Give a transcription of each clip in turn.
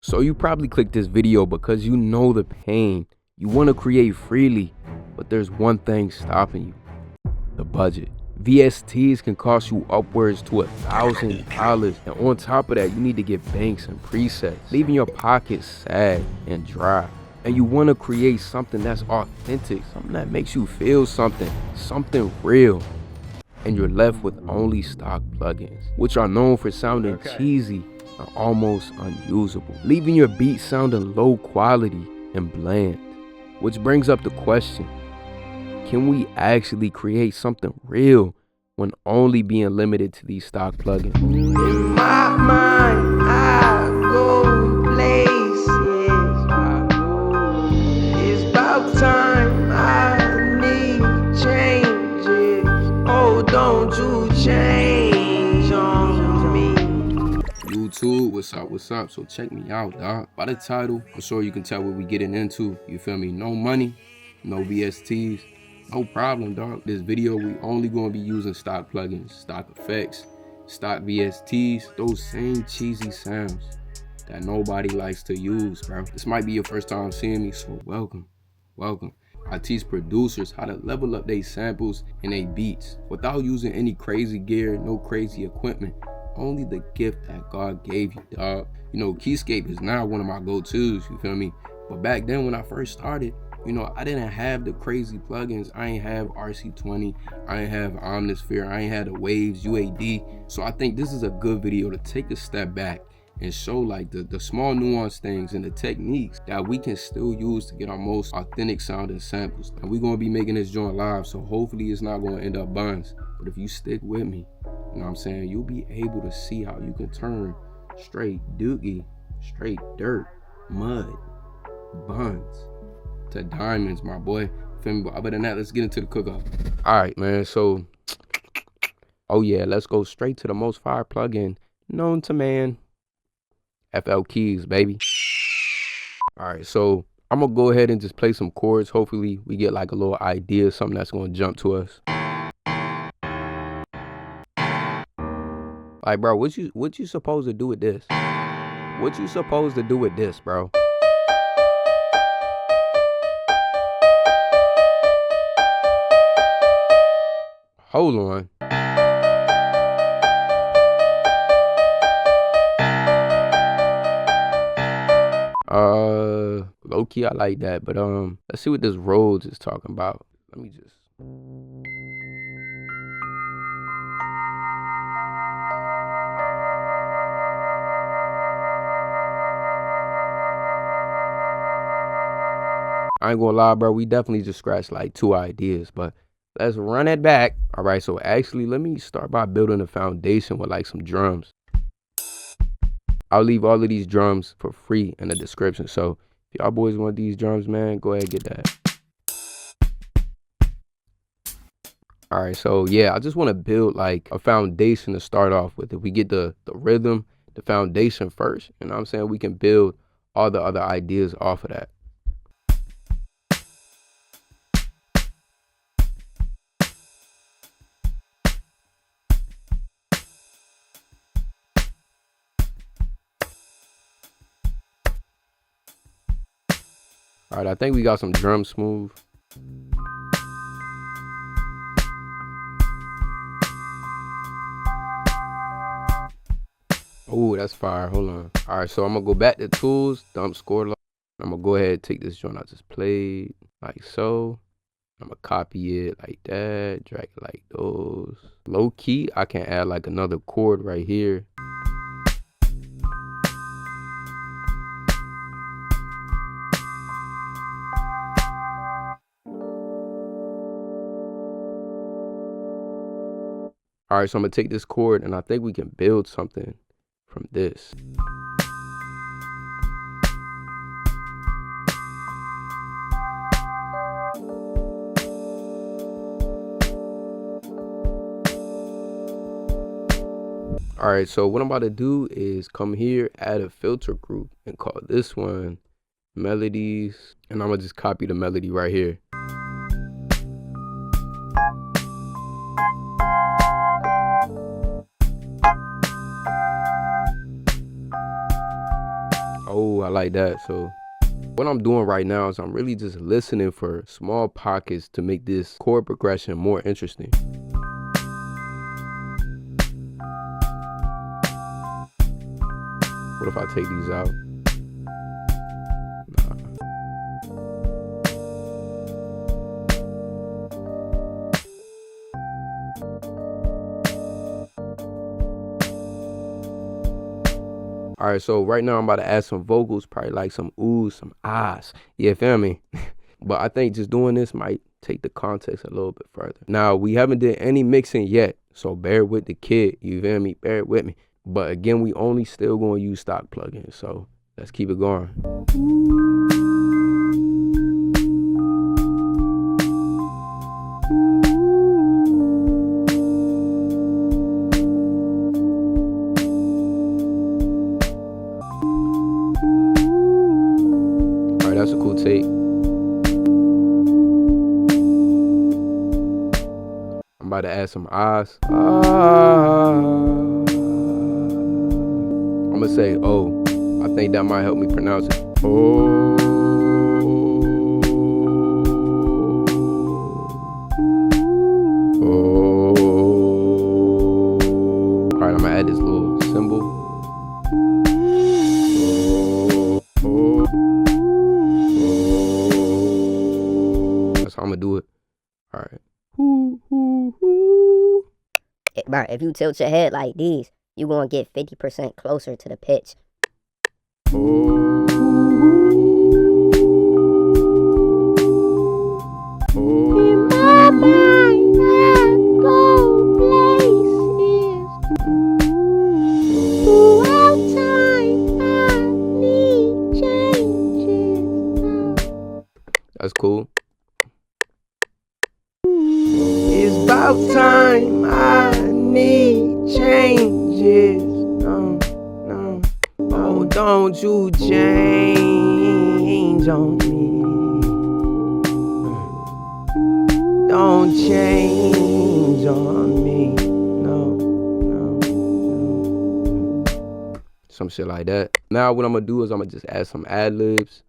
So you probably clicked this video because you know the pain. You want to create freely, but there's one thing stopping you: the budget. VSTs can cost you upwards to $1,000, and on top of that, you need to get banks and presets, leaving your pockets sad and dry. And you want to create something that's authentic, something that makes you feel something real. And you're left with only stock plugins, which are known for sounding cheesy and almost unusable, leaving your beat sounding low quality and bland. Which brings up the question: can we actually create something real when only being limited to these stock plugins? In my mind, I go places. It's about time I need changes. Oh, don't you change on me. YouTube, what's up? So check me out, dog. By the title, I'm sure you can tell what we getting into. You feel me? No money, no VSTs. No problem, dog. This video, we only gonna be using stock plugins, stock effects, stock VSTs, those same cheesy sounds that nobody likes to use, bro. This might be your first time seeing me, so welcome. I teach producers how to level up their samples and their beats without using any crazy gear, no crazy equipment, only the gift that God gave you, dog. You know, Keyscape is now one of my go-tos, you feel me? But back then when I first started, you know, I didn't have the crazy plugins. I ain't have RC20, I ain't have Omnisphere, I ain't had the Waves, UAD. So I think this is a good video to take a step back and show like the small nuanced things and the techniques that we can still use to get our most authentic sounding samples. And we're gonna be making this joint live, so hopefully it's not gonna end up buns. But if you stick with me, you know what I'm saying, you'll be able to see how you can turn straight dookie, straight dirt, mud, buns to diamonds, my boy. Feel me? But other than that, let's get into the cook-up. All right, man. So, oh yeah, let's go straight to the most fire plugin known to man. FL Keys, baby. All right, so I'm gonna go ahead and just play some chords. Hopefully, we get like a little idea, something that's gonna jump to us. Like, bro, what you supposed to do with this? What you supposed to do with this, bro? Hold on. Low key, I like that, but let's see what this Rhodes is talking about. Let me just. I ain't gonna lie, bro. We definitely just scratched like 2 ideas, but let's run it back. All right, so actually, let me start by building a foundation with like some drums. I'll leave all of these drums for free in the description. So if y'all boys want these drums, man, go ahead and get that. All right, so yeah, I just want to build like a foundation to start off with. If we get the rhythm, the foundation first, you know what I'm saying, we can build all the other ideas off of that. All right, I think we got some drum smooth. Oh, that's fire. Hold on. All right, so I'm gonna go back to tools, dump score log. I'm gonna go ahead and take this joint I just played like so. I'm gonna copy it like that, drag it like those. Low key, I can add like another chord right here. All right, so I'm gonna take this chord and I think we can build something from this. All right, so what I'm about to do is come here, add a filter group and call this one Melodies. And I'm gonna just copy the melody right here. cool. I like that. So what I'm doing right now is I'm really just listening for small pockets to make this chord progression more interesting. What if I take these out? Nah. All right, so right now I'm about to add some vocals, probably like some oohs, some ahs. You feel me? But I think just doing this might take the context a little bit further. Now, we haven't did any mixing yet, so bear with the kid. You feel me? Bear with me. But again, we only still going to use stock plugins, so let's keep it going. All right, that's a cool take. I'm about to add some ahs. I'm gonna say oh. I think that might help me pronounce it. Oh. Oh. All right, I'm gonna add this little symbol. Oh. Oh. Oh. That's how I'm gonna do it. All right. Bro, if you tilt your head like these, you're going to get 50% closer to the pitch. In my mind, I go places. Throughout time, I need changes. That's cool. It's about time I need changes. No. Oh, don't you change on me. Don't change on me. No. Some shit like that. Now what I'm gonna do is I'm gonna just add some ad-libs.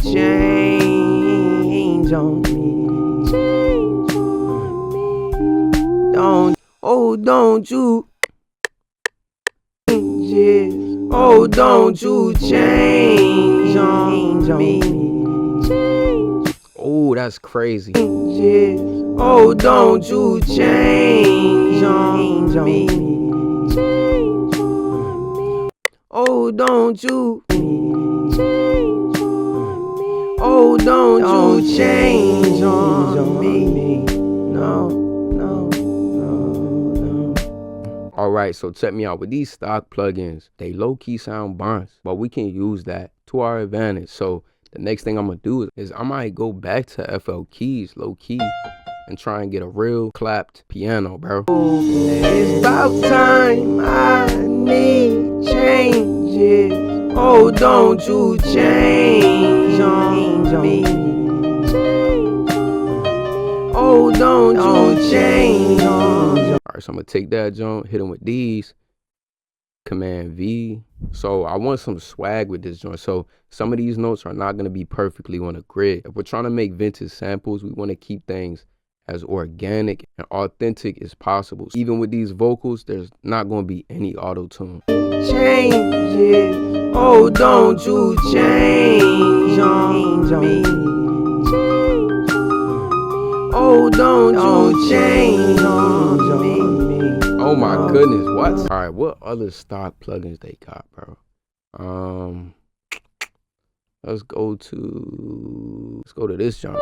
Change on me. Change on me. Don't you changes. Oh, don't you change on me. Change. Oh, that's crazy. Oh, don't you change on me. Change on me. Oh, don't you change on me. Oh, don't you change on me. No. All right, so check me out. With these stock plugins, they low-key sound burns, but we can use that to our advantage. So the next thing I'm gonna do is I might go back to FL keys, low-key, and try and get a real clapped piano, bro. It's about time I need changes. Oh, don't you change on me. Oh, don't you change on me. All right, so I'm gonna take that joint, hit them with these, Command V. So I want some swag with this joint. So some of these notes are not gonna be perfectly on a grid. If we're trying to make vintage samples, we wanna keep things as organic and authentic as possible. Even with these vocals, there's not gonna be any auto-tune. Changes. Oh, don't you change on me. Oh, don't you change on me. Oh my goodness, what? All right, what other stock plugins they got, bro? Let's go to this genre.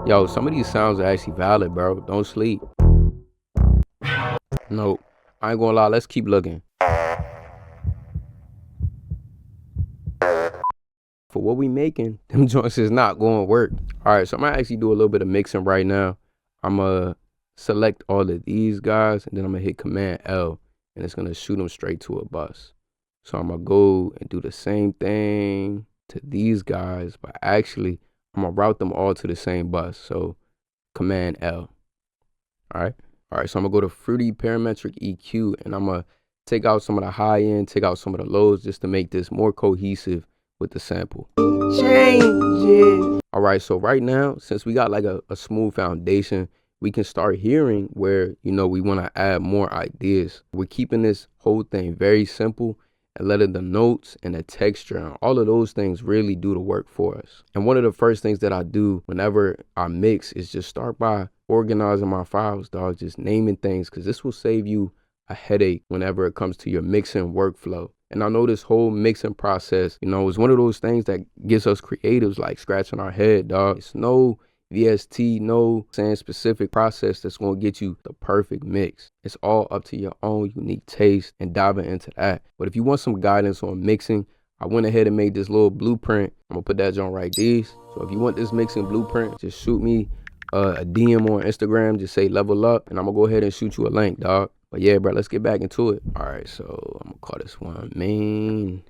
Yo, some of these sounds are actually valid, bro. Don't sleep. Nope. I ain't gonna lie, let's keep looking. For what we making, them joints is not going to work. All right, so I'm gonna actually do a little bit of mixing right now. I'm gonna select all of these guys, and then I'm gonna hit Command L, and it's gonna shoot them straight to a bus. So I'm gonna go and do the same thing to these guys, but actually I'm gonna route them all to the same bus. So Command L. All right, so I'm gonna go to Fruity Parametric EQ, and I'm gonna take out some of the high end, take out some of the lows, just to make this more cohesive with the sample. Changes. All right, so right now, since we got like a smooth foundation, we can start hearing where, you know, we want to add more ideas. We're keeping this whole thing very simple and letting the notes and the texture and all of those things really do the work for us. And one of the first things that I do whenever I mix is just start by organizing my files, dog, just naming things, because this will save you a headache whenever it comes to your mixing workflow. And I know this whole mixing process, you know, is one of those things that gets us creatives like scratching our head, dog. It's no VST, no saying specific process that's going to get you the perfect mix. It's all up to your own unique taste and diving into that. But if you want some guidance on mixing, I went ahead and made this little blueprint. I'm gonna put that joint right there. So if you want this mixing blueprint, just shoot me a DM on Instagram, just say level up, and I'm gonna go ahead and shoot you a link, dog. But yeah, bro, let's get back into it. All right, so I'm gonna call this one main.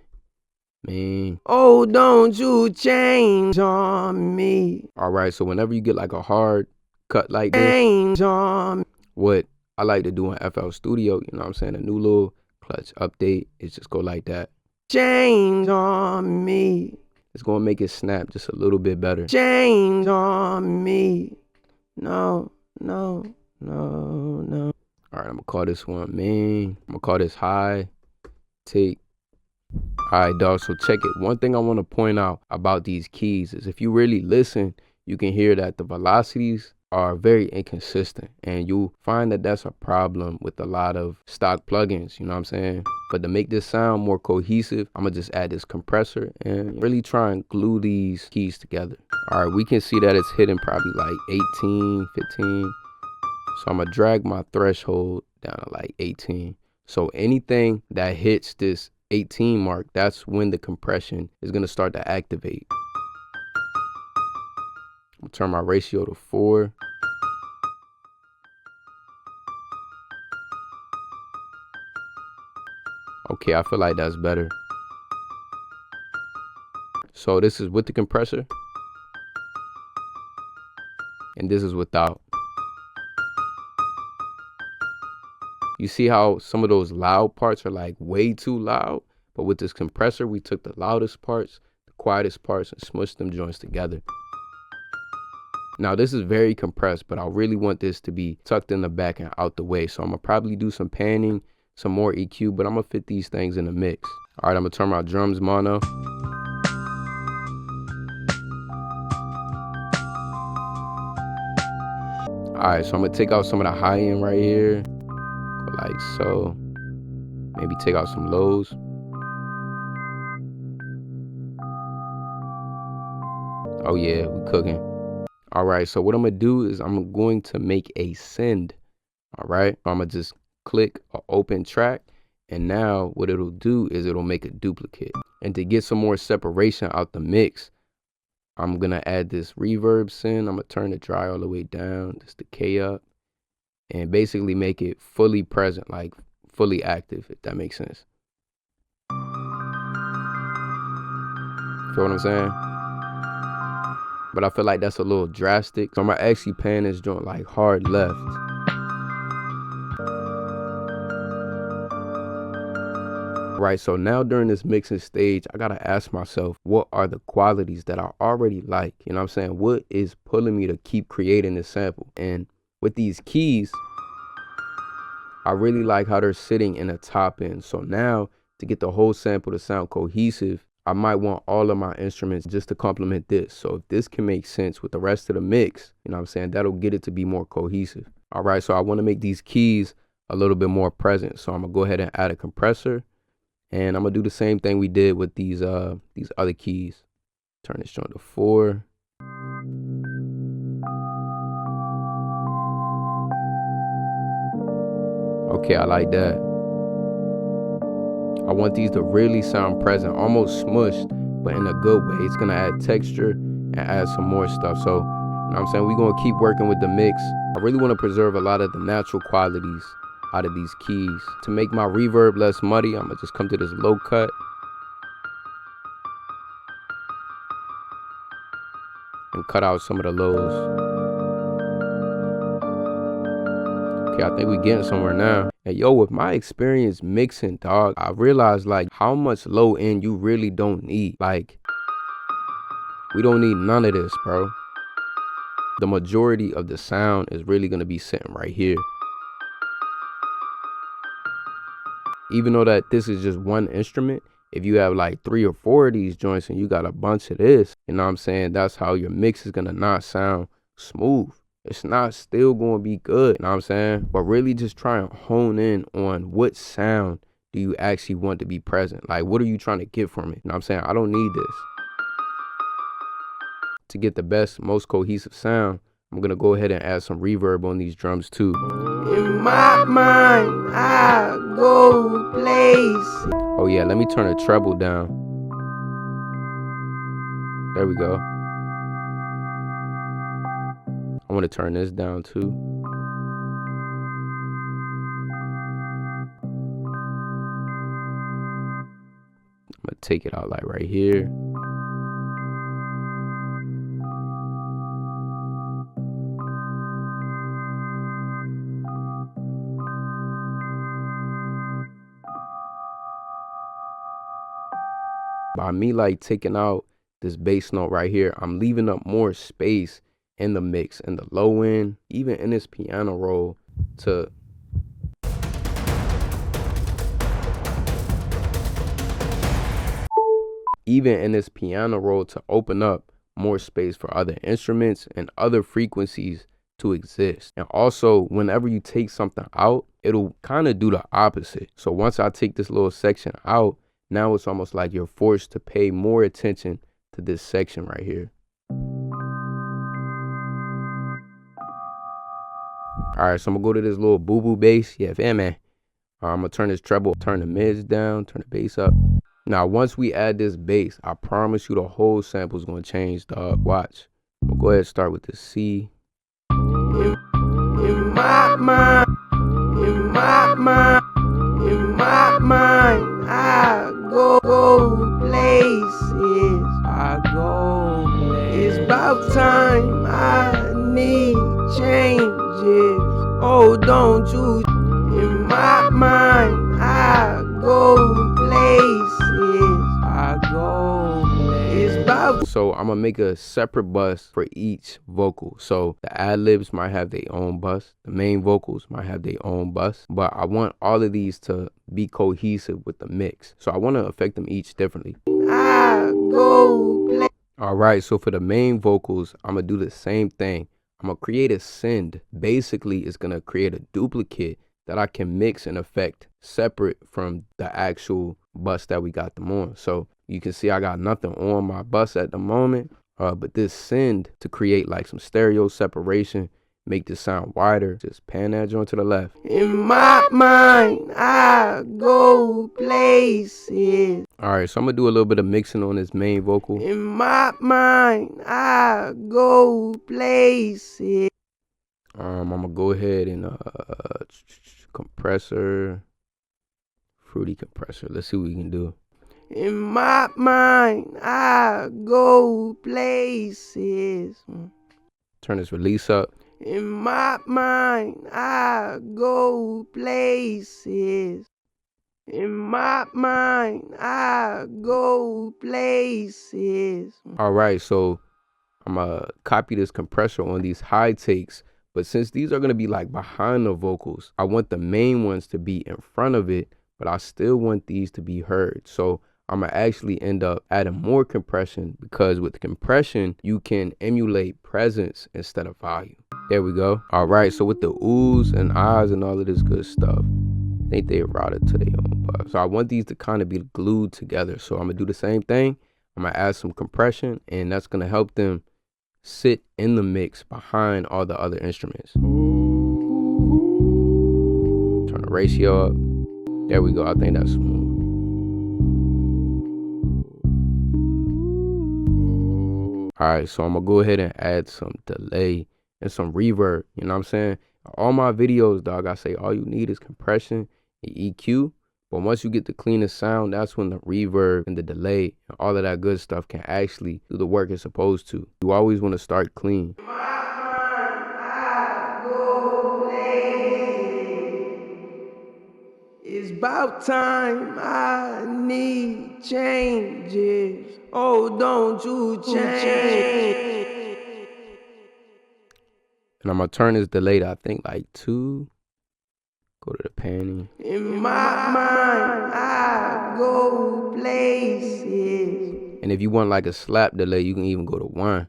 Oh, don't you change on me. All right, so whenever you get like a hard cut like this, Change on. what I like to do in FL Studio, you know what I'm saying, a new little clutch update, is just go like that. Change on me. It's gonna make it snap just a little bit better. Change on me. No, no, no, no. All right, I'm gonna call this one main. I'm gonna call this high take. All right, dog, so check it. One thing I want to point out about these keys is if you really listen, you can hear that the velocities are very inconsistent, and you'll find that that's a problem with a lot of stock plugins, you know what I'm saying? But to make this sound more cohesive, I'm gonna just add this compressor and really try and glue these keys together. All right, we can see that it's hitting probably like 18, 15. So I'm gonna drag my threshold down to like 18. So anything that hits this 18 mark, that's when the compression is gonna start to activate. I'm gonna turn my ratio to 4. Okay, I feel like that's better. So this is with the compressor, and this is without. You see how some of those loud parts are like way too loud, but with this compressor, we took the loudest parts, the quietest parts, and smushed them joints together. Now this is very compressed, but I really want this to be tucked in the back and out the way. So I'm gonna probably do some panning, some more EQ, but I'm gonna fit these things in the mix. All right, I'm gonna turn my drums mono. All right, so I'm gonna take out some of the high end right here, like so. Maybe take out some lows. Oh yeah, we cooking. All right, so what I'm gonna do is I'm going to make a send. All right, I'm gonna just click or open track, and now what it'll do is it'll make a duplicate. And to get some more separation out the mix, I'm gonna add this reverb send. I'm gonna turn the dry all the way down, just the K up, and basically make it fully present, like fully active, if that makes sense. Feel what I'm saying? But I feel like that's a little drastic, so I'm gonna actually pan this joint like hard left. Right, so now during this mixing stage, I gotta ask myself, what are the qualities that I already like? You know what I'm saying? What is pulling me to keep creating this sample? And with these keys, I really like how they're sitting in the top end. So now to get the whole sample to sound cohesive, I might want all of my instruments just to complement this. So if this can make sense with the rest of the mix, you know what I'm saying, that'll get it to be more cohesive. All right, so I want to make these keys a little bit more present. So I'm gonna go ahead and add a compressor, and I'm gonna do the same thing we did with these other keys. Turn this joint to 4. Okay, I like that. I want these to really sound present, almost smushed, but in a good way. It's gonna add texture and add some more stuff. So, you know what I'm saying, we're gonna keep working with the mix. I really wanna preserve a lot of the natural qualities out of these keys. To make my reverb less muddy, I'm gonna just come to this low cut. And cut out some of the lows. Okay, I think we getting somewhere now. And yo, with my experience mixing, dog, I realized like how much low end you really don't need. Like, we don't need none of this, bro. The majority of the sound is really gonna be sitting right here. Even though that this is just one instrument, if you have like 3 or 4 of these joints and you got a bunch of this, you know what I'm saying? That's how your mix is gonna not sound smooth. It's not still gonna be good, you know what I'm saying? But really just try and hone in on what sound do you actually want to be present? Like, what are you trying to get from it? You know what I'm saying? I don't need this. To get the best, most cohesive sound, I'm gonna go ahead and add some reverb on these drums too. In my mind, I go place. Oh yeah, let me turn the treble down. There we go. I want to turn this down too. I'm gonna take it out like right here. By me like taking out this bass note right here, I'm leaving up more space in the mix, in the low end, even in this piano roll to open up more space for other instruments and other frequencies to exist. And also, whenever you take something out, it'll kind of do the opposite. So once I take this little section out, now it's almost like you're forced to pay more attention to this section right here. All right, so I'm gonna go to this little boo-boo bass. Yeah, fam, man. I'm gonna turn this treble, turn the mids down, turn the bass up. Now, once we add this bass, I promise you the whole sample is gonna change, dog. Watch. I'm gonna go ahead and start with the C. In my mind, in my mind, in my mind, I go places. I go places. It's about time I need changes. Oh, don't you? In my mind, I go places. I go places. It's about. So I'm gonna make a separate bus for each vocal. So the ad-libs might have their own bus. The main vocals might have their own bus. But I want all of these to be cohesive with the mix. So I want to affect them each differently. I go play. All right, so for the main vocals, I'm gonna do the same thing. I'm gonna create a send. Basically, it's gonna create a duplicate that I can mix and affect separate from the actual bus that we got them on. So you can see I got nothing on my bus at the moment, but this send to create like some stereo separation, make this sound wider, just pan that joint to the left. In my mind, I go places. All right, so I'm gonna do a little bit of mixing on this main vocal. In my mind, I go places. I'm gonna go ahead and compressor, fruity compressor. Let's see what we can do. In my mind, I go places. Turn this release up. In my mind, I go places. In my mind, I go places. All right, so I'm gonna copy this compressor on these high takes, but since these are gonna be like behind the vocals, I want the main ones to be in front of it, but I still want these to be heard. So I'm gonna actually end up adding more compression, because with compression, you can emulate presence instead of volume. There we go. All right, so with the oohs and ahs and all of this good stuff, I think they routed to their own bus. So I want these to kind of be glued together. So I'm gonna do the same thing. I'm gonna add some compression, and that's gonna help them sit in the mix behind all the other instruments. Turn the ratio up. There we go. I think that's smooth. All right, so I'm gonna go ahead and add some delay and some reverb. You know what I'm saying? All my videos, dog, I say all you need is compression and EQ. But once you get the cleanest sound, that's when the reverb and the delay and all of that good stuff can actually do the work it's supposed to. You always want to start clean. In my mind, I go places. about time I need changes. Oh, don't you change. And I'm gonna turn this delay to, I think, like 2. Go to the panning. In my mind, I go places. And if you want like a slap delay, you can even go to 1.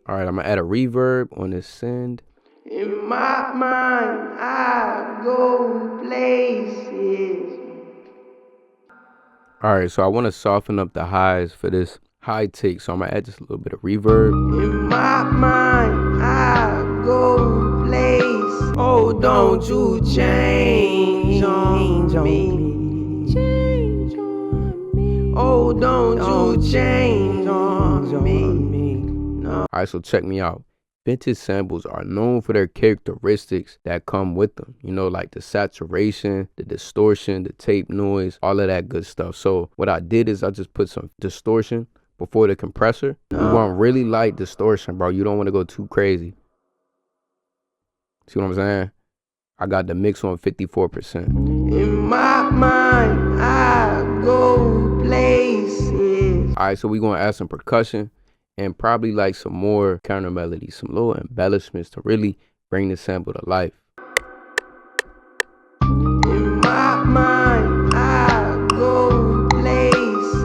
All right, I'm gonna add a reverb on this send. In my mind, I go places. All right, so I want to soften up the highs for this high take, so I'm gonna add just a little bit of reverb. In my mind, I go places. Oh, don't you change on me. Change on me. Oh, don't you change on me. No. All right, so check me out. Vintage samples are known for their characteristics that come with them. You know, like the saturation, the distortion, the tape noise, all of that good stuff. So what I did is I just put some distortion before the compressor. You want really light distortion, bro. You don't want to go too crazy. See what I'm saying? I got the mix on 54%. In my mind, I go places. All right, so we're going to add some percussion and probably like some more counter melodies, some little embellishments to really bring the sample to life. In my mind, I go places.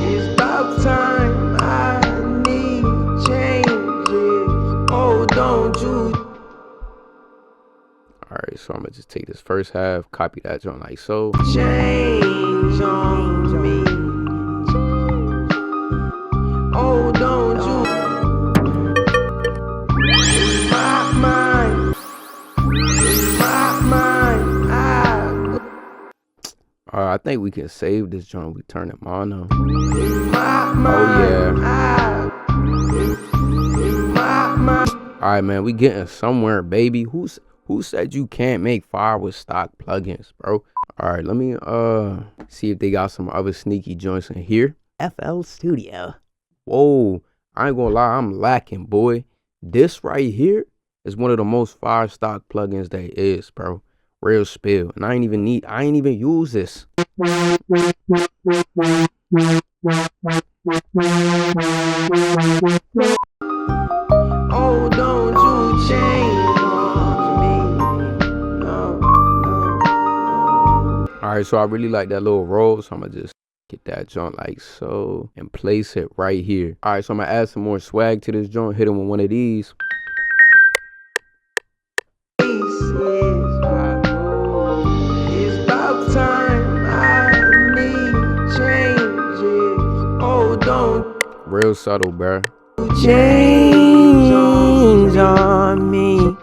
It's about time I need changes. Oh, don't you? All right, so I'm gonna just take this first half, copy that joint like so. Change on me. Oh, don't you? In my mind, I think we can save this joint. We turn it mono. in my mind, Oh yeah. in my mind. All right, man, we getting somewhere, baby. Who said you can't make fire with stock plugins, bro? All right, let me see if they got some other sneaky joints in here. FL Studio. Whoa, I ain't gonna lie, I'm lacking, boy. This right here is one of the most fire stock plugins there is, bro. Real spill. And I ain't even use this. Oh, don't you change on me. No. All right, so I really like that little roll, so I'm gonna just get that joint like so and place it right here. All right, so I'm gonna add some more swag to this joint, hit it with one of these. It's about time I need changes. Oh, don't Real subtle, bruh. change on me.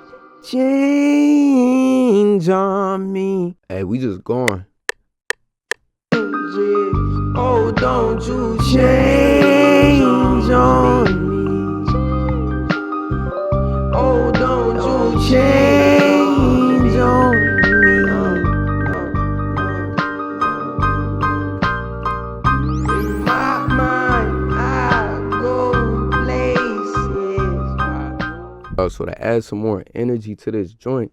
Change on me. Hey, we just going. Oh, don't you change on me. Oh, don't you change on me. In my mind, I go places. So to add some more energy to this joint,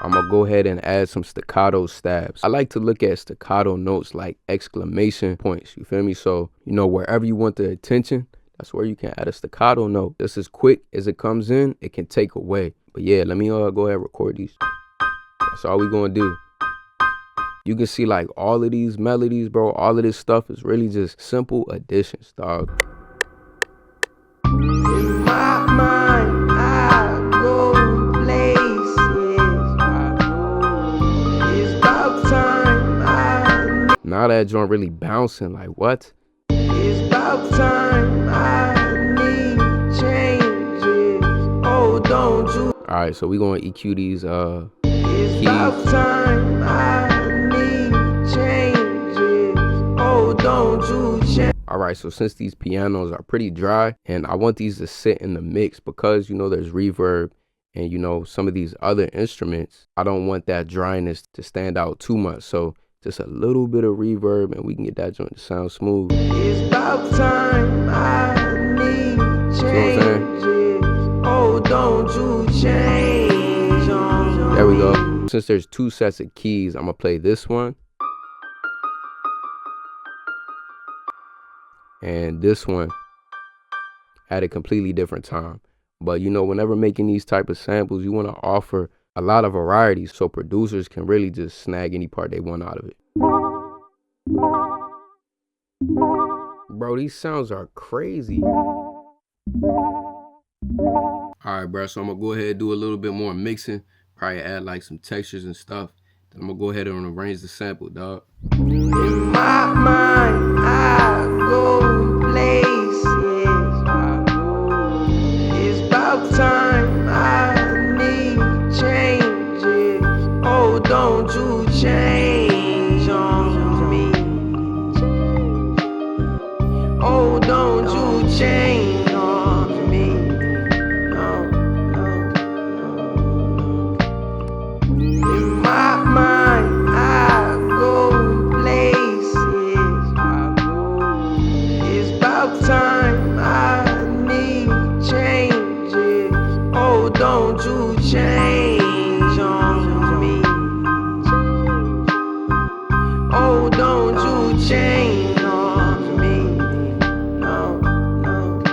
I'm gonna go ahead and add some staccato stabs. I like to look at staccato notes like exclamation points, you feel me? So, you know, wherever you want the attention, that's where you can add a staccato note. Just as quick as it comes in, it can take away. But yeah, let me go ahead and record these. That's all we gonna do. You can see like all of these melodies, bro, all of this stuff is really just simple additions, dog. In my mind, I go places. It's about time I Now that joint really bouncing, like what? It's about time I need changes. Oh, don't you? All right, so we gonna EQ these It's about time I need changes. Oh, don't you change? All right, so since these pianos are pretty dry and I want these to sit in the mix because, you know, there's reverb and, you know, some of these other instruments, I don't want that dryness to stand out too much. So just a little bit of reverb and we can get that joint to sound smooth. It's about time I need changes. Oh, don't you change on There we go. me. Since there's 2 sets of keys, I'm gonna play this one and this one at a completely different time. But you know, whenever making these type of samples, you want to offer a lot of variety so producers can really just snag any part they want out of it. Bro, these sounds are crazy. Alright, bro, so I'm gonna go ahead and do a little bit more mixing, probably add like some textures and stuff. Then I'm gonna go ahead and arrange the sample, dog. In my mind, I go places. It's about time I need changes. Oh, don't you change on me. Oh, don't you change on me. No, no, no. In my mind, I go places. It's about time I need changes. Oh, don't you change on me. Oh, don't you change on me. No, no,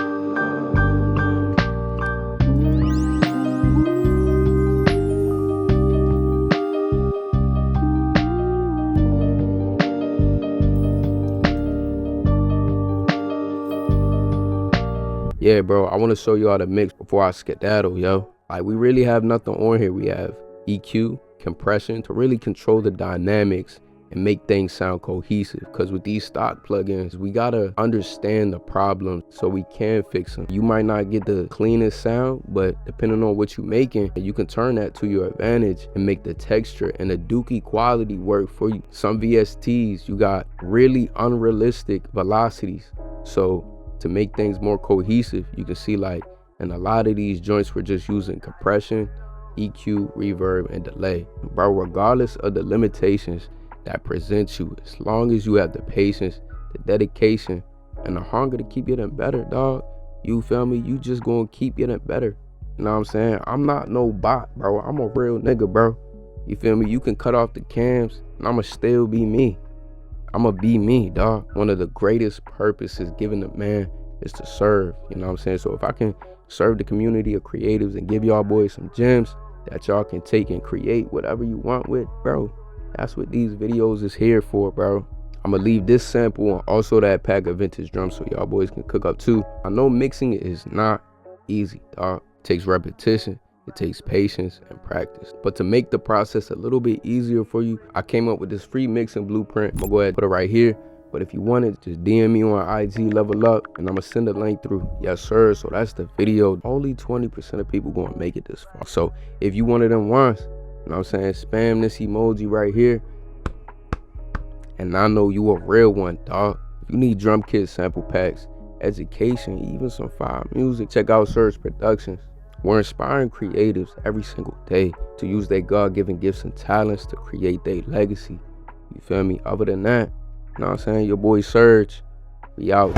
Yeah, bro, I want to show you how to mix before I skedaddle, yo. Like, we really have nothing on here. We have EQ, compression to really control the dynamics and make things sound cohesive. Because with these stock plugins, we gotta understand the problems so we can fix them. You might not get the cleanest sound, but depending on what you're making, you can turn that to your advantage and make the texture and the dookie quality work for you. Some VSTs, you got really unrealistic velocities. So to make things more cohesive, you can see like in a lot of these joints, we're just using compression, EQ, reverb, and delay. Bro, regardless of the limitations that present you, as long as you have the patience, the dedication, and the hunger to keep getting better, dog, you feel me? You just gonna keep getting better. You know what I'm saying? I'm not no bot, bro. I'm a real nigga, bro. You feel me? You can cut off the cams and I'ma still be me. I'ma be me, dog. One of the greatest purposes given to man is to serve, you know what I'm saying? So if I can serve the community of creatives and give y'all boys some gems that y'all can take and create whatever you want with, bro, that's what these videos is here for, bro. I'm gonna leave this sample and also that pack of vintage drums so y'all boys can cook up too. I know mixing is not easy, dog. It takes repetition. It takes patience and practice. But to make the process a little bit easier for you, I came up with this free mixing blueprint. I'm gonna go ahead and put it right here. But if you want it, just DM me on IG Level Up and I'm gonna send a link through. Yes, sir. So that's the video. Only 20% of people gonna make it this far. So if you one of them ones, you know what I'm saying, spam this emoji right here. And I know you a real one, dog. If you need drum kits, sample packs, education, even some fire music, check out Surge Productions. We're inspiring creatives every single day to use their God-given gifts and talents to create their legacy. You feel me? Other than that, you know what I'm saying? Your boy Surge, we out.